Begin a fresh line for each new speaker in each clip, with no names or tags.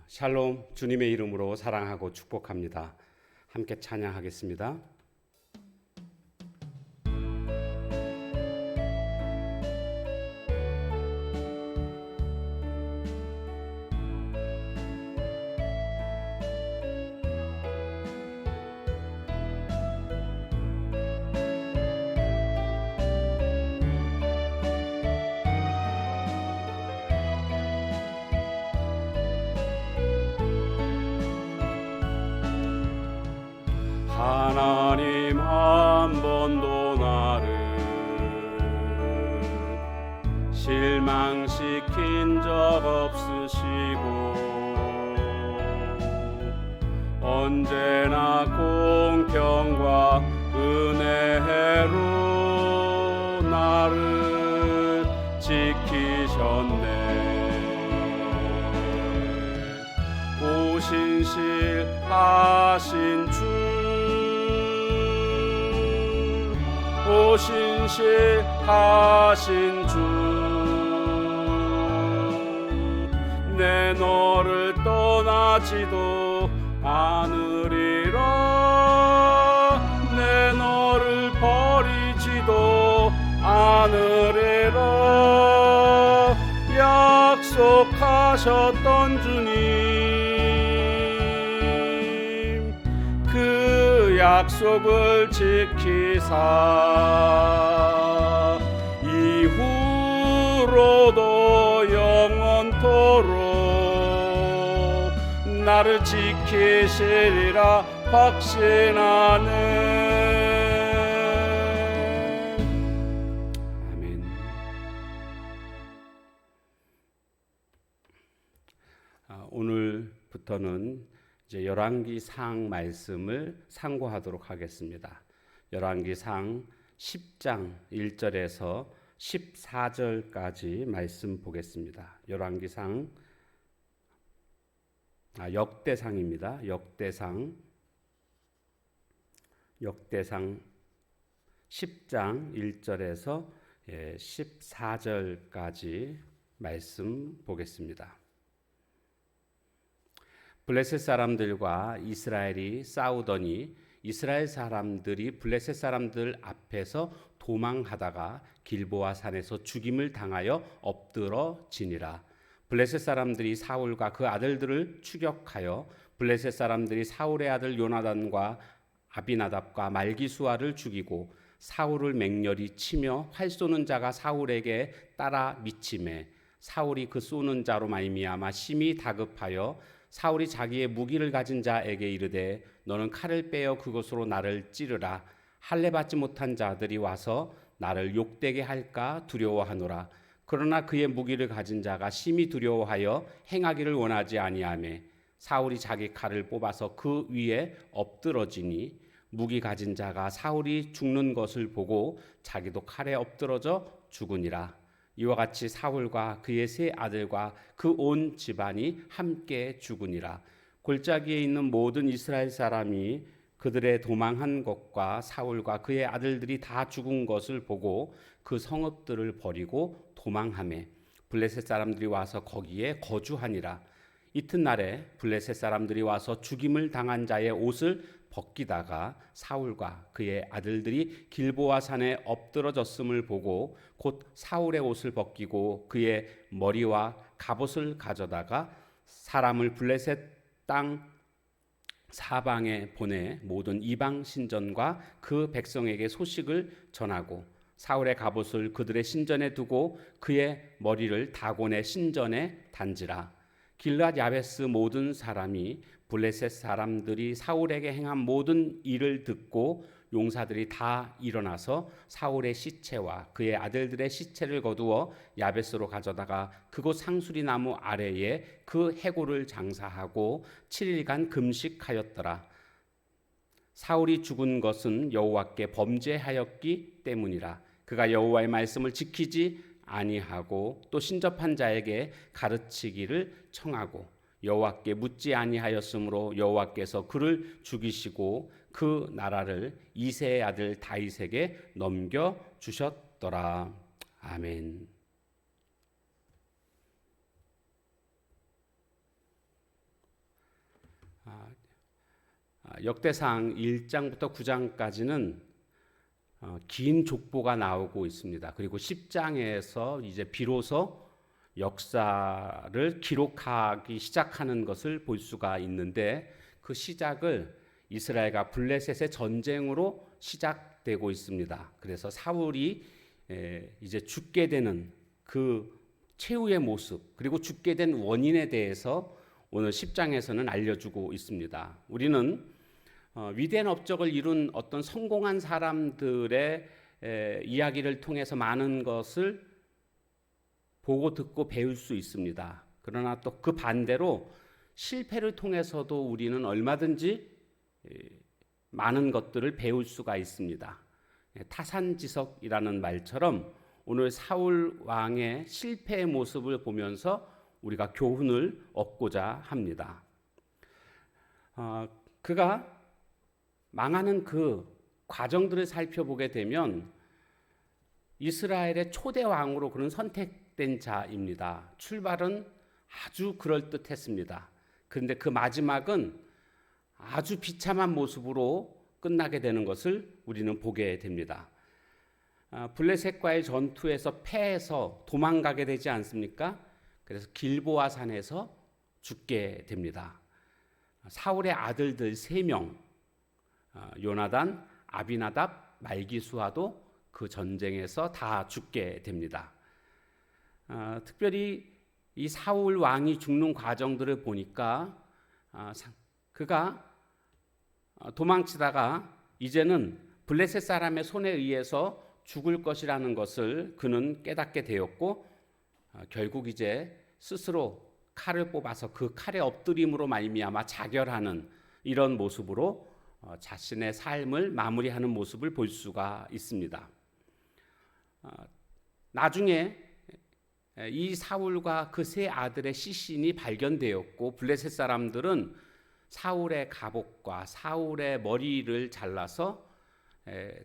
샬롬, 주님의 이름으로 사랑하고 축복합니다. 함께 찬양하겠습니다. 하나님 한 번도 나를 실망시킨 적 없으시고 언제나 공평과 은혜로 나를 지키셨네. 오신실하신 주, 오신실하신 주, 내 너를 떠나지도 않으리라. 내 너를 버리지도 않으리라. 약속하셨던 주님, 그 약속을 지키사 이후로도 영원토록 나를 지키시리라 확신하네. 아멘. 오늘부터는 이제 열왕기상 말씀을 상고하도록 하겠습니다. 열왕기상 10장 1절에서 14절까지 말씀 보겠습니다. 열왕기상 역대상입니다. 역대상 10장 1절에서 14절까지 말씀 보겠습니다. 블레셋 사람들과 이스라엘이 싸우더니 이스라엘 사람들이 블레셋 사람들 앞에서 도망하다가 길보아 산에서 죽임을 당하여 엎드러지니라. 블레셋 사람들이 사울과 그 아들들을 추격하여 블레셋 사람들이 사울의 아들 요나단과 아비나답과 말기수아를 죽이고 사울을 맹렬히 치며 활 쏘는 자가 사울에게 따라 미치매 사울이 그 쏘는 자로 말미암아 심히 다급하여 사울이 자기의 무기를 가진 자에게 이르되 너는 칼을 빼어 그것으로 나를 찌르라. 할례 받지 못한 자들이 와서 나를 욕되게 할까 두려워하노라. 그러나 그의 무기를 가진 자가 심히 두려워하여 행하기를 원하지 아니하매 사울이 자기 칼을 뽑아서 그 위에 엎드러지니 무기 가진 자가 사울이 죽는 것을 보고 자기도 칼에 엎드러져 죽으니라. 이와 같이 사울과 그의 세 아들과 그 온 집안이 함께 죽으니라. 골짜기에 있는 모든 이스라엘 사람이 그들의 도망한 것과 사울과 그의 아들들이 다 죽은 것을 보고 그 성읍들을 버리고 도망하매 블레셋 사람들이 와서 거기에 거주하니라. 이튿날에 블레셋 사람들이 와서 죽임을 당한 자의 옷을 벗기다가 사울과 그의 아들들이 길보아 산에 엎드러졌음을 보고 곧 사울의 옷을 벗기고 그의 머리와 갑옷을 가져다가 사람을 블레셋 땅 사방에 보내 모든 이방 신전과 그 백성에게 소식을 전하고 사울의 갑옷을 그들의 신전에 두고 그의 머리를 다곤의 신전에 단지라. 길앗 야베스 모든 사람이 블레셋 사람들이 사울에게 행한 모든 일을 듣고 용사들이 다 일어나서 사울의 시체와 그의 아들들의 시체를 거두어 야베스로 가져다가 그곳 상수리 나무 아래에 그 해골을 장사하고 7일간 금식하였더라. 사울이 죽은 것은 여호와께 범죄하였기 때문이라. 그가 여호와의 말씀을 지키지 아니하고 또 신접한 자에게 가르치기를 청하고 여호와께 묻지 아니하였으므로 여호와께서 그를 죽이시고 그 나라를 이새의 아들 다윗에게 넘겨 주셨더라. 아멘. 역대상 1장부터 9장까지는 긴 족보가 나오고 있습니다. 그리고 10장에서 이제 비로소 역사를 기록하기 시작하는 것을 볼 수가 있는데, 그 시작을 이스라엘과 블레셋의 전쟁으로 시작되고 있습니다. 그래서 사울이 이제 죽게 되는 그 최후의 모습, 그리고 죽게 된 원인에 대해서 오늘 10장에서는 알려주고 있습니다. 우리는 위대한 업적을 이룬 어떤 성공한 사람들의 이야기를 통해서 많은 것을 보고 듣고 배울 수 있습니다. 그러나 또 그 반대로 실패를 통해서도 우리는 얼마든지 많은 것들을 배울 수가 있습니다. 타산지석이라는 말처럼 오늘 사울 왕의 실패의 모습을 보면서 우리가 교훈을 얻고자 합니다. 그가 망하는 그 과정들을 살펴보게 되면 이스라엘의 초대 왕으로 그는 선택된 자입니다. 출발은 아주 그럴듯했습니다. 그런데 그 마지막은 아주 비참한 모습으로 끝나게 되는 것을 우리는 보게 됩니다. 블레셋과의 전투에서 패해서 도망가게 되지 않습니까? 그래서 길보아 산에서 죽게 됩니다. 사울의 아들들 3명, 요나단, 아비나답, 말기수아도 그 전쟁에서 다 죽게 됩니다. 특별히 이 사울 왕이 죽는 과정들을 보니까 그가 도망치다가 이제는 블레셋 사람의 손에 의해서 죽을 것이라는 것을 그는 깨닫게 되었고, 결국 이제 스스로 칼을 뽑아서 그 칼에 엎드림으로 말미암아 자결하는 이런 모습으로 자신의 삶을 마무리하는 모습을 볼 수가 있습니다. 나중에 이 사울과 그 3 아들의 시신이 발견되었고, 블레셋 사람들은 사울의 갑옷과 사울의 머리를 잘라서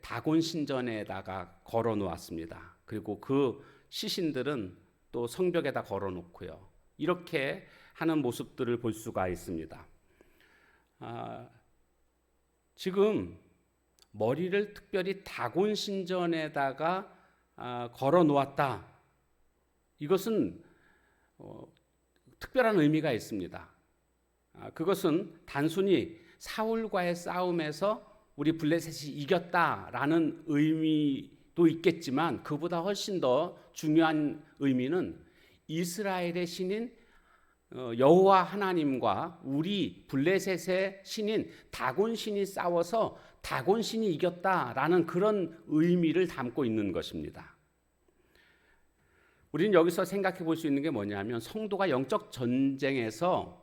다곤 신전에다가 걸어 놓았습니다. 그리고 그 시신들은 또 성벽에다 걸어 놓고요. 이렇게 하는 모습들을 볼 수가 있습니다. 지금 머리를 특별히 다곤 신전에다가 걸어 놓았다. 이것은 특별한 의미가 있습니다. 그것은 단순히 사울과의 싸움에서 우리 블레셋이 이겼다라는 의미도 있겠지만, 그보다 훨씬 더 중요한 의미는 이스라엘의 신인 여호와 하나님과 우리 블레셋의 신인 다곤 신이 싸워서 다곤 신이 이겼다라는 그런 의미를 담고 있는 것입니다. 우리는 여기서 생각해 볼 수 있는 게 뭐냐면, 성도가 영적 전쟁에서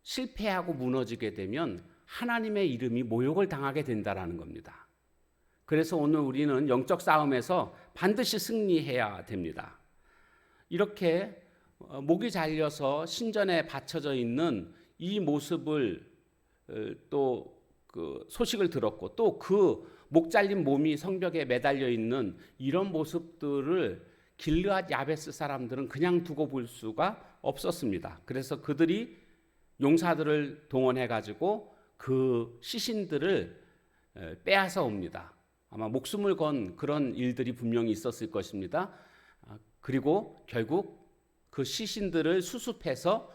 실패하고 무너지게 되면 하나님의 이름이 모욕을 당하게 된다라는 겁니다. 그래서 오늘 우리는 영적 싸움에서 반드시 승리해야 됩니다. 이렇게 목이 잘려서 신전에 받쳐져 있는 이 모습을 또 그 소식을 들었고, 또 그 목 잘린 몸이 성벽에 매달려 있는 이런 모습들을 길르앗 야베스 사람들은 그냥 두고 볼 수가 없었습니다. 그래서 그들이 용사들을 동원해 가지고 그 시신들을 빼앗아 옵니다. 아마 목숨을 건 그런 일들이 분명히 있었을 것입니다. 그리고 결국 그 시신들을 수습해서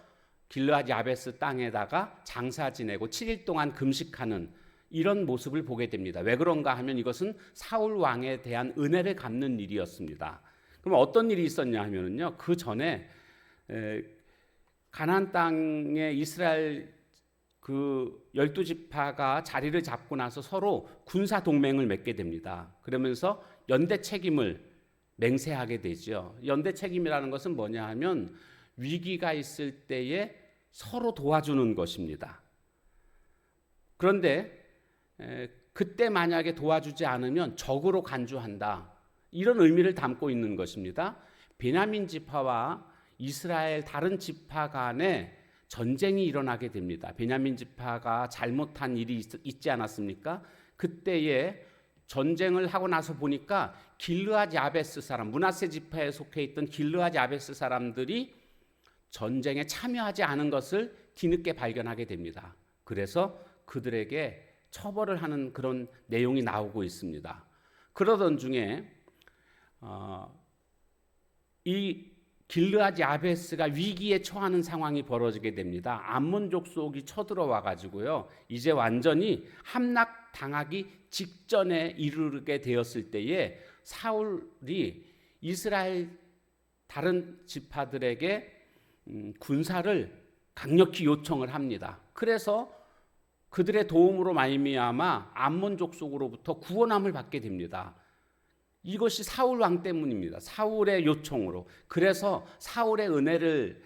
길르앗 야베스 땅에다가 장사 지내고 7일 동안 금식하는 이런 모습을 보게 됩니다. 왜 그런가 하면 이것은 사울 왕에 대한 은혜를 갚는 일이었습니다. 그럼 어떤 일이 있었냐 하면요, 그 전에 가나안 땅에 이스라엘 그 12지파가 자리를 잡고 나서 서로 군사 동맹을 맺게 됩니다. 그러면서 연대 책임을 맹세하게 되죠. 연대 책임이라는 것은 뭐냐 하면 위기가 있을 때에 서로 도와주는 것입니다. 그런데 그때 만약에 도와주지 않으면 적으로 간주한다. 이런 의미를 담고 있는 것입니다. 베냐민 지파와 이스라엘 다른 지파 간에 전쟁이 일어나게 됩니다. 베냐민 지파가 잘못한 일이 있지 않았습니까? 그때에 전쟁을 하고 나서 보니까 길르앗 야베스 사람, 므낫세 지파에 속해 있던 길르앗 야베스 사람들이 전쟁에 참여하지 않은 것을 뒤늦게 발견하게 됩니다. 그래서 그들에게 처벌을 하는 그런 내용이 나오고 있습니다. 그러던 중에 이 길르앗 야베스가 위기에 처하는 상황이 벌어지게 됩니다. 암몬 족속이 쳐들어와 가지고요. 이제 완전히 함락 당하기 직전에 이르게 되었을 때에 사울이 이스라엘 다른 지파들에게 군사를 강력히 요청을 합니다. 그래서 그들의 도움으로 말미암아 암몬 족속으로부터 구원함을 받게 됩니다. 이것이 사울 왕 때문입니다. 사울의 요청으로. 그래서 사울의 은혜를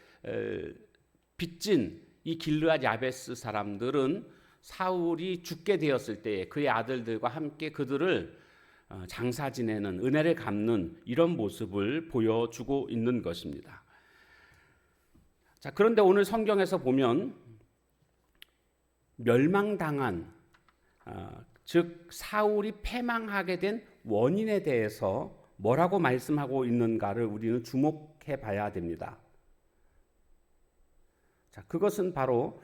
빚진 이 길르앗 야베스 사람들은 사울이 죽게 되었을 때에 그의 아들들과 함께 그들을 장사 지내는, 은혜를 갚는 이런 모습을 보여주고 있는 것입니다. 자, 그런데 오늘 성경에서 보면 멸망당한, 즉 사울이 패망하게 된 원인에 대해서 뭐라고 말씀하고 있는가를 우리는 주목해 봐야 됩니다. 자, 그것은 바로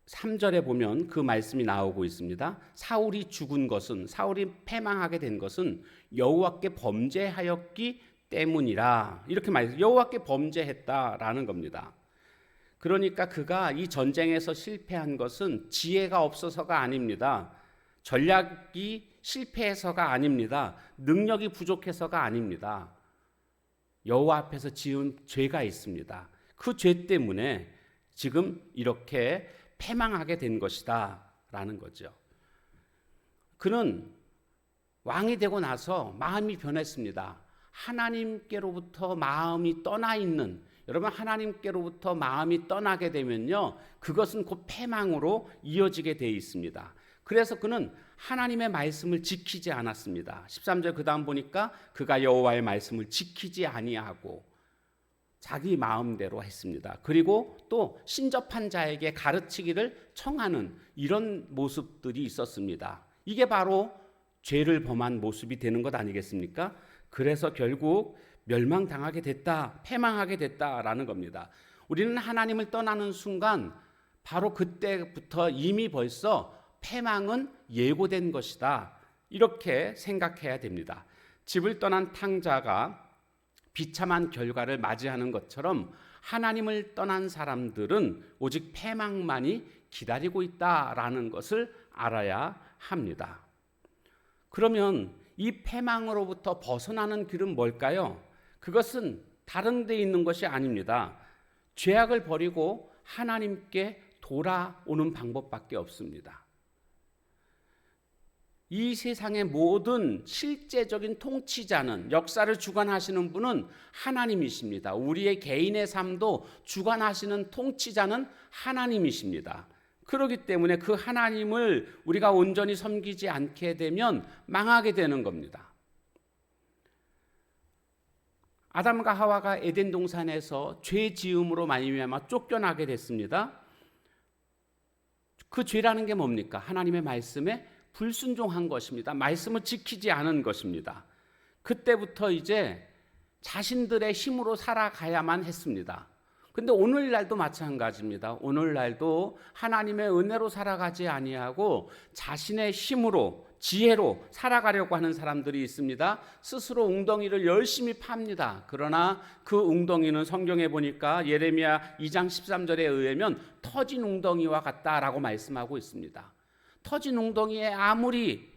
13절에 보면 그 말씀이 나오고 있습니다. 사울이 죽은 것은, 사울이 패망하게 된 것은 여호와께 범죄하였기 때문이라. 이렇게 말해서 여호와께 범죄했다라는 겁니다. 그러니까 그가 이 전쟁에서 실패한 것은 지혜가 없어서가 아닙니다. 전략이 실패해서가 아닙니다. 능력이 부족해서가 아닙니다. 여호와 앞에서 지은 죄가 있습니다. 그 죄 때문에 지금 이렇게 패망하게 된 것이다 라는 거죠. 그는 왕이 되고 나서 마음이 변했습니다. 하나님께로부터 마음이 떠나 있는, 여러분 하나님께로부터 마음이 떠나게 되면요, 그것은 곧 패망으로 이어지게 되어 있습니다. 그래서 그는 하나님의 말씀을 지키지 않았습니다. 13절 그 다음 보니까 그가 여호와의 말씀을 지키지 아니하고 자기 마음대로 했습니다. 그리고 또 신접한 자에게 가르치기를 청하는 이런 모습들이 있었습니다. 이게 바로 죄를 범한 모습이 되는 것 아니겠습니까? 그래서 결국 멸망당하게 됐다, 패망하게 됐다라는 겁니다. 우리는 하나님을 떠나는 순간 바로 그때부터 이미 벌써 패망은 예고된 것이다, 이렇게 생각해야 됩니다. 집을 떠난 탕자가 비참한 결과를 맞이하는 것처럼 하나님을 떠난 사람들은 오직 패망만이 기다리고 있다라는 것을 알아야 합니다. 그러면 이 패망으로부터 벗어나는 길은 뭘까요? 그것은 다른 데 있는 것이 아닙니다. 죄악을 버리고 하나님께 돌아오는 방법밖에 없습니다. 이 세상의 모든 실제적인 통치자는, 역사를 주관하시는 분은 하나님이십니다. 우리의 개인의 삶도 주관하시는 통치자는 하나님이십니다. 그렇기 때문에 그 하나님을 우리가 온전히 섬기지 않게 되면 망하게 되는 겁니다. 아담과 하와가 에덴 동산에서 죄 지음으로 말미암아 쫓겨나게 됐습니다. 그 죄라는 게 뭡니까? 하나님의 말씀에 불순종한 것입니다. 말씀을 지키지 않은 것입니다. 그때부터 이제 자신들의 힘으로 살아가야만 했습니다. 근데 오늘날도 마찬가지입니다. 오늘날도 하나님의 은혜로 살아가지 아니하고 자신의 힘으로, 지혜로 살아가려고 하는 사람들이 있습니다. 스스로 웅덩이를 열심히 팝니다. 그러나 그 웅덩이는 성경에 보니까 예레미야 2장 13절에 의하면 터진 웅덩이와 같다라고 말씀하고 있습니다. 터진 웅덩이에 아무리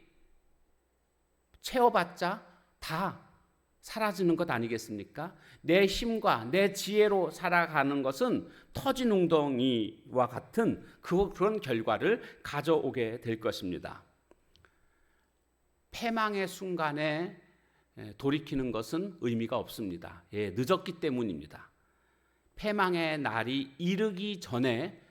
채워봤자 다 사라지는 것 아니겠습니까? 내 힘과 내 지혜로 살아가는 것은 터진 웅덩이와 같은 그런 결과를 가져오게 될 것입니다. 패망의 순간에 돌이키는 것은 의미가 없습니다. 늦었기 때문입니다. 패망의 날이 이르기 전에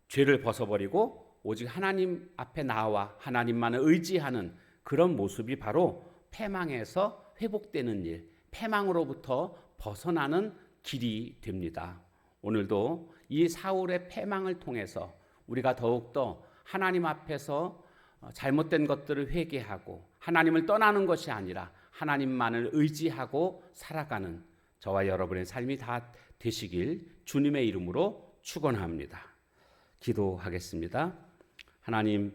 죄를 벗어버리고 오직 하나님 앞에 나와 하나님만을 의지하는 그런 모습이 바로 패망에서 회복되는 일, 패망으로부터 벗어나는 길이 됩니다. 오늘도 이 사울의 패망을 통해서 우리가 더욱더 하나님 앞에서 잘못된 것들을 회개하고 하나님을 떠나는 것이 아니라 하나님만을 의지하고 살아가는 저와 여러분의 삶이 다 되시길 주님의 이름으로 축원합니다. 기도하겠습니다. 하나님,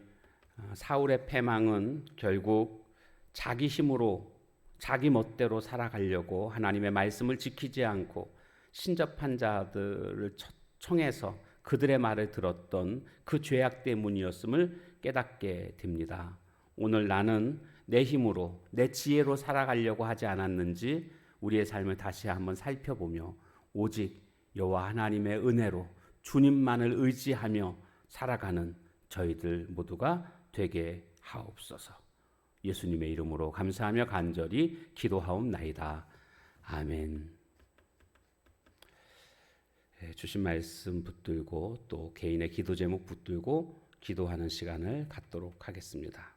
사울의 패망은 결국 자기 힘으로 자기 멋대로 살아가려고 하나님의 말씀을 지키지 않고 신접한 자들을 청해서 그들의 말을 들었던 그 죄악 때문이었음을 깨닫게 됩니다. 오늘 나는 내 힘으로 내 지혜로 살아가려고 하지 않았는지 우리의 삶을 다시 한번 살펴보며 오직 여호와 하나님의 은혜로 주님만을 의지하며 살아가는 저희들 모두가 되게 하옵소서. 예수님의 이름으로 감사하며 간절히 기도하옵나이다. 아멘. 주신 말씀 붙들고 또 개인의 기도 제목 붙들고 기도하는 시간을 갖도록 하겠습니다.